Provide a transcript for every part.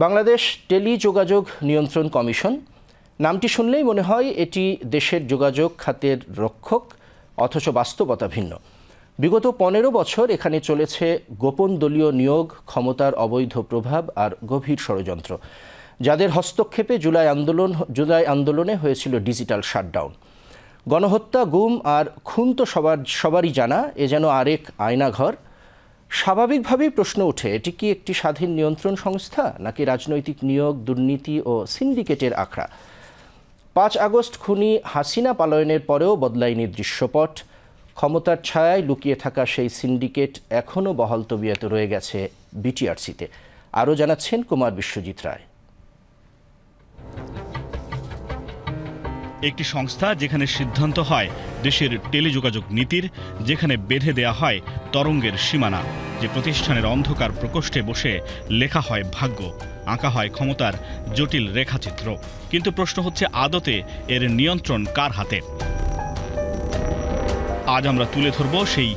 বাংলাদেশ টেলিযোগাযোগ নিয়ন্ত্রণ কমিশন নামটি শুনলেই মনে হয় এটি দেশের যোগাযোগ খাতের রক্ষক, অথচ বাস্তবতা ভিন্ন। বিগত ১৫ বছর এখানে চলেছে গোপন দলীয় নিয়োগ, ক্ষমতার অবৈধ প্রভাব আর গভীর ষড়যন্ত্র, যাদের হস্তক্ষেপে জুলাই আন্দোলনে হয়েছিল ডিজিটাল শাটডাউন। গণহত্যা, গুম আর খুন তো সবারই জানা, এ যেন আরেক আয়নাঘর। স্বাভাবিকভাবেই প্রশ্ন ওঠে, এটি কি একটি স্বাধীন নিয়ন্ত্রণ সংস্থা নাকি রাজনৈতিক নিয়োগ, দুর্নীতি ও সিন্ডিকেটের আখড়া? ৫ আগস্ট খুনি হাসিনা পলায়নের পরেও বদলায়নি দৃশ্যপট। ক্ষমতার ছায়ায় লুকিয়ে থাকা সেই সিন্ডিকেট এখনও বহাল তবিয়তে রয়ে গেছে বিটিআরসিতে। আরও জানাচ্ছেন কুমার বিশ্বজিৎ রায়। একটি সংস্থা যেখানে সিদ্ধান্ত হয় দেশের টেলিযোগাযোগ নীতির, যেখানে বেঁধে দেয়া হয় তরঙ্গের সীমানা, যে প্রতিষ্ঠানের অন্ধকার প্রকোষ্ঠে বসে লেখা হয় ভাগ্য, আঁকা হয় ক্ষমতার জটিল রেখাচিত্র। কিন্তু প্রশ্ন হচ্ছে, আদতে এর নিয়ন্ত্রণ কার হাতে? আজ আমরা তুলে ধরব সেই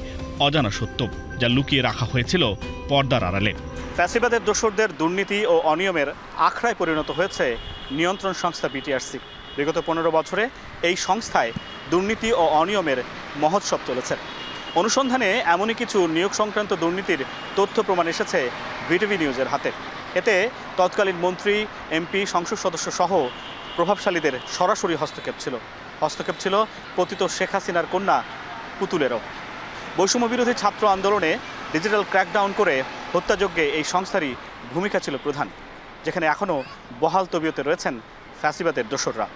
অজানা সত্য, যা লুকিয়ে রাখা হয়েছিল পর্দার আড়ালে। ফ্যাসিবাদের দোসরদের দুর্নীতি ও অনিয়মের আখড়ায় পরিণত হয়েছে নিয়ন্ত্রণ সংস্থা বিটিআরসি। বিগত ১৫ বছরে এই সংস্থায় দুর্নীতি ও অনিয়মের মহোৎসব চলেছে। অনুসন্ধানে এমনই কিছু নিয়োগ সংক্রান্ত দুর্নীতির তথ্য প্রমাণ এসেছে বিটিভি নিউজের হাতে। এতে তৎকালীন মন্ত্রী, এমপি, সংসদ সদস্য সহ প্রভাবশালীদের সরাসরি হস্তক্ষেপ ছিল পতিত শেখ হাসিনার কন্যা পুতুলেরও। বৈষম্য বিরোধী ছাত্র আন্দোলনে ডিজিটাল ক্র্যাকডাউন করে হত্যাযজ্ঞে এই সংস্থারই ভূমিকা ছিল প্রধান, যেখানে এখনও বহাল তবিয়তে রয়েছেন ফ্যাসিবাদের দোসররা।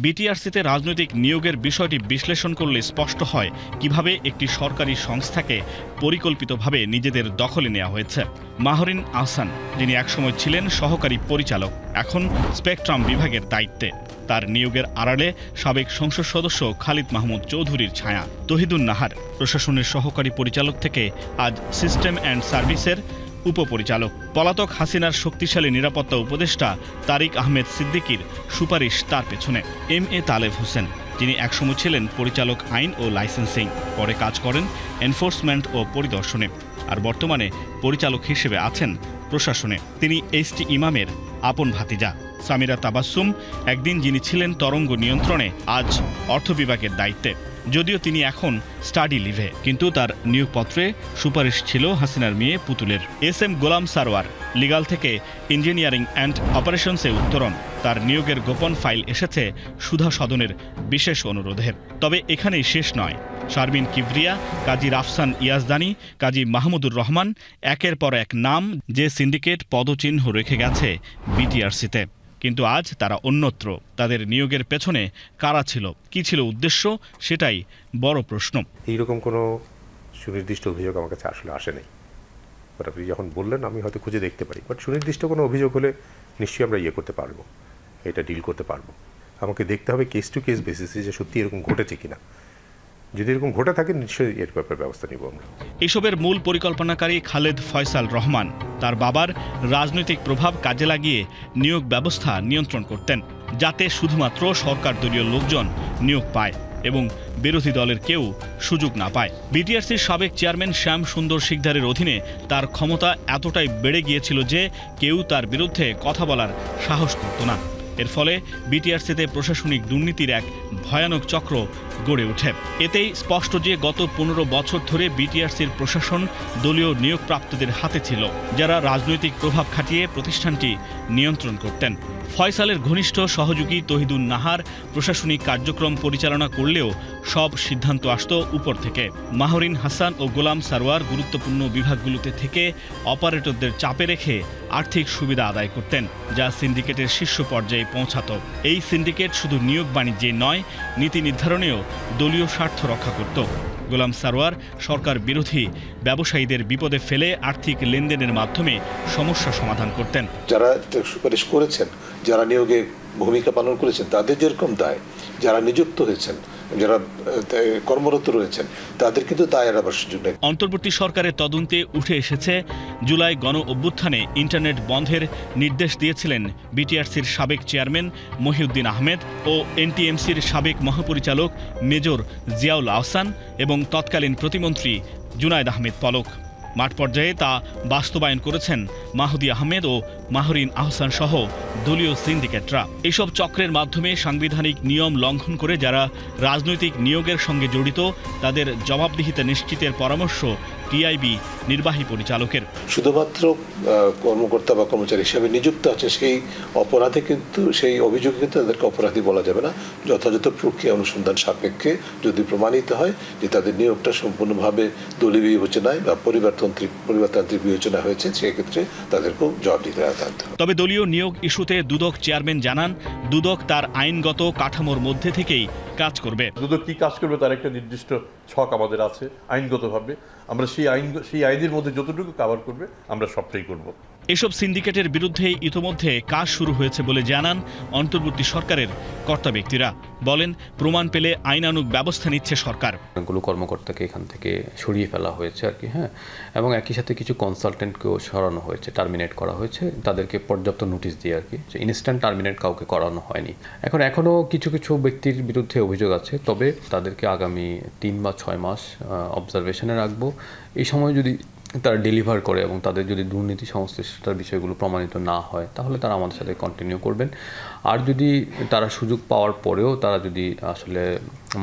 বিটিআরসিতে রাজনৈতিক নিয়োগের বিষয়টি বিশ্লেষণ করলে স্পষ্ট হয় কিভাবে একটি সরকারি সংস্থাকে পরিকল্পিতভাবে নিজেদের দখলে নেওয়া হয়েছে। মাহরিন আহসান, যিনি একসময় ছিলেন সহকারী পরিচালক, এখন স্পেকট্রাম বিভাগের দায়িত্বে। তার নিয়োগের আড়ালে সাবেক সংসদ সদস্য খালিদ মাহমুদ চৌধুরীর ছায়া। তহিদুন নাহার, প্রশাসনের সহকারী পরিচালক থেকে আজ সিস্টেম অ্যান্ড সার্ভিসের উপপরিচালক। পলাতক হাসিনার শক্তিশালী নিরাপত্তা উপদেষ্টা তারিক আহমেদ সিদ্দিকীর সুপারিশ তার পেছনে। MA তালেব হোসেন, যিনি একসময় ছিলেন পরিচালক আইন ও লাইসেন্সিং, পরে কাজ করেন এনফোর্সমেন্ট ও পরিদর্শনে, আর বর্তমানে পরিচালক হিসেবে আছেন প্রশাসনে। তিনি HT ইমামের আপন ভাতিজা। সামিরা তাবাসসুম, একদিন যিনি ছিলেন তরঙ্গ নিয়ন্ত্রণে, আজ অর্থ বিভাগের দায়িত্বে। যদিও তিনি এখন স্টাডি লিভে, কিন্তু তার নিয়োগপত্রে সুপারিশ ছিল হাসিনার মেয়ে পুতুলের। SM গোলাম সারওয়ার, লিগাল থেকে ইঞ্জিনিয়ারিং অ্যান্ড অপারেশনসে উত্তরণ। তার নিয়োগের গোপন ফাইল এসেছে সুধা সদনের বিশেষ অনুরোধে। তবে এখানেই শেষ নয়। শারমিন কিবরিয়া, কাজী রাফসান ইয়াজদানি, কাজী মাহমুদুর রহমান, একের পর এক নাম, যে সিন্ডিকেট পদচিহ্ন রেখে গেছে বিটিআরসিতে। কিন্তু আজ তারা অন্যত্র। তাদের নিয়োগের পেছনে কারা ছিল, কি ছিল উদ্দেশ্য, সেটাই বড় প্রশ্ন। এইরকম কোনো সুনির্দিষ্ট অভিযোগ আমার কাছে আসলে আসেনি। বাট আপনি যখন বললেন আমি হয়তো খুঁজে দেখতে পারি, বাট সুনির্দিষ্ট কোনো অভিযোগ হলে নিশ্চয়ই আমরা করতে পারবো, এটা ডিল করতে পারবো। আমাকে দেখতে হবে কেস টু কেস বেসিসে যে সত্যি এরকম ঘটেছে কিনা। যদি এরকম ঘটে থাকে নিশ্চয়ই এর ব্যাপারে ব্যবস্থা নিব আমরা। এসবের মূল পরিকল্পনাকারী খালেদ ফয়সাল রহমান তার বাবার রাজনৈতিক প্রভাব কাজে লাগিয়ে নিয়োগ ব্যবস্থা নিয়ন্ত্রণ করতেন, যাতে শুধুমাত্র সরকার দলীয় লোকজন নিয়োগ পায় এবং বিরোধী দলের কেউ সুযোগ না পায়। বিটিআরসির সাবেক চেয়ারম্যান শ্যাম সুন্দর শিকদারের অধীনে তার ক্ষমতা এতটাই বেড়ে গিয়েছিল যে কেউ তার বিরুদ্ধে কথা বলার সাহস করত না। এর ফলে বিটিআরসিতে প্রশাসনিক দুর্নীতির এক ভয়ানক চক্র গড়ে ওঠে। এতেই স্পষ্ট যে গত 15 বছর ধরে বিটিআরসির প্রশাসন দলীয় নিয়োগপ্রাপ্তদের হাতে ছিল, যারা রাজনৈতিক প্রভাব খাটিয়ে প্রতিষ্ঠানটি নিয়ন্ত্রণ করতেন। ফয়সালের ঘনিষ্ঠ সহযোগী তহিদুন নাহার প্রশাসনিক কার্যক্রম পরিচালনা করলেও সব সিদ্ধান্ত আসত উপর থেকে। মাহরিন হাসান ও গোলাম সারওয়ার গুরুত্বপূর্ণ বিভাগগুলোতে থেকে অপারেটরদের চাপে রেখে আর্থিক সুবিধা আদায় করতেন, যা সিন্ডিকেটের শীর্ষ পর্যায়ে পৌঁছাত। এই সিন্ডিকেট শুধু নিয়োগ বাণিজ্যে নয়, নীতি নির্ধারণেও দলীয় স্বার্থ রক্ষা করত। গোলাম সারওয়ার সরকার বিরোধী ব্যবসায়ীদের বিপদে ফেলে আর্থিক লেনদেনের মাধ্যমে সমস্যা সমাধান করতেন। যারা সুপারিশ করেছেন, যারা নিয়োগে ভূমিকা পালন করেছেন, তাদের যেরকম দায়, যারা নিযুক্ত হয়েছেন, যারা কর্মরত রয়েছেন, তাদের কিন্তু দায় এড়াবার সুযোগ নেই। অন্তর্বর্তী সরকারের তদন্তে উঠে এসেছে, জুলাই গণ অভ্যুত্থানে ইন্টারনেট বন্ধের নির্দেশ দিয়েছিলেন বিটিআরসির সাবেক চেয়ারম্যান মহিউদ্দিন আহমেদ ও NTMCর সাবেক মহাপরিচালক মেজর জিয়াউল আহসান এবং তৎকালীন প্রতিমন্ত্রী জুনায়েদ আহমেদ পলক। মাঠ পর্যায়ে তা বাস্তবায়ন করেছেন মাহদি আহমেদ ও মাহরিন আহসান সহ দলীয় সিন্ডিকেটরা। এসব চক্রের মাধ্যমে সাংবিধানিক নিয়ম লঙ্ঘন করে যারা রাজনৈতিক নিয়োগের সঙ্গে জড়িত তাদের জবাবদিহিতা নিশ্চিতের পরামর্শ টিআইবি নির্বাহী পরিচালকের। শুধুমাত্র কর্মকর্তা বা কর্মচারী হিসেবে নিযুক্ত আছে সেই অপরাধে কিন্তু সেই অভিযোগে কিন্তু তাদেরকে অপরাধী বলা যাবে না। যথাযথ প্রক্রিয়া অনুসন্ধান সাপেক্ষে যদি প্রমাণিত হয় যে তাদের নিয়োগটা সম্পূর্ণভাবে দলীয় বিবেচনায় বা পরিবারতান্ত্রিক বিবেচনা হয়েছে, সেক্ষেত্রে তাদেরকেও জবাবদিহিতা আনতে হবে। তবে দলীয় নিয়োগ ইস্যুতে দুদক চেয়ারম্যান জানান, দুদক তার আইনগত কাঠামোর মধ্যে থেকেই কাজ করবে। দুদক কি কাজ করবে তার একটা নির্দিষ্ট ছক আমাদের আছে আইনগতভাবে। আমরা সেই আইনের মধ্যে যতটুকু কভার করবে আমরা সবটাই করব। এসব সিন্ডিকেটের বিরুদ্ধে ইতোমধ্যে কাজ শুরু হয়েছে বলে জানান অন্তর্বর্তী সরকারের কর্তা ব্যক্তিরা। বলেন, প্রমাণ পেলে আইনানুগ ব্যবস্থা নিচ্ছে সরকার। অনেকগুলো কর্মকর্তাকে এখান থেকে সরিয়ে ফেলা হয়েছে আর কি, হ্যাঁ, এবং একই সাথে কিছু কনসালটেন্টকেও সরানো হয়েছে, টার্মিনেট করা হয়েছে, তাদেরকে পর্যাপ্ত নোটিশ দিয়ে আর কি। ইনস্ট্যান্ট টার্মিনেট কাউকে করানো হয়নি। এখনও কিছু কিছু ব্যক্তির বিরুদ্ধে অভিযোগ আছে, তবে তাদেরকে আগামী 3 বা 6 মাস অবজারভেশনে রাখবো। এই সময় যদি তারা ডেলিভার করে এবং তাদের যদি দুর্নীতি সংশ্লিষ্টতার বিষয়গুলো প্রমাণিত না হয় তাহলে তারা আমাদের সাথে কন্টিনিউ করবেন। আর যদি তারা সুযোগ পাওয়ার পরেও তারা যদি আসলে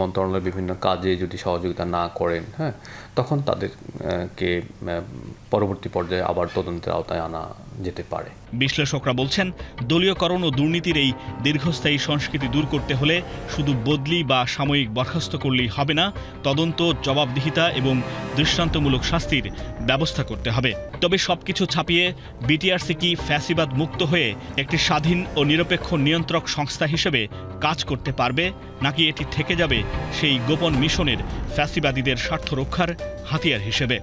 মন্ত্রণালয়ের বিভিন্ন কাজে যদি সহযোগিতা না করেন, হ্যাঁ, তখন তাদেরকে পরবর্তী পর্যায়ে আবার তদন্তের আওতায় আনা যেতে পারে। বিশ্লেষকরা বলছেন, দলীয়করণ ও দুর্নীতির এই দীর্ঘস্থায়ী সংস্কৃতি দূর করতে হলে শুধু বদলি বা সাময়িক বরখাস্ত করলেই হবে না, তদন্ত, জবাবদিহিতা এবং দৃষ্টান্তমূলক শাস্তির ব্যবস্থা করতে হবে। তবে সবকিছু ছাপিয়ে বিটিআরসি কি ফ্যাসিবাদ মুক্ত হয়ে একটি স্বাধীন ও নিরপেক্ষ নিয়ন্ত্রক সংস্থা হিসেবে কাজ করতে পারবে, নাকি এটি থেকে যাবে সেই গোপন মিশনের ফ্যাসিবাদীদের স্বার্থ রক্ষার হাতিয়ার হিসেবে?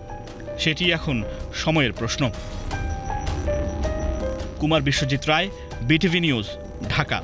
সেটি এখন সময়ের প্রশ্ন। কুমার বিশ্বজিৎ রায়, বিটিভি নিউজ, ঢাকা।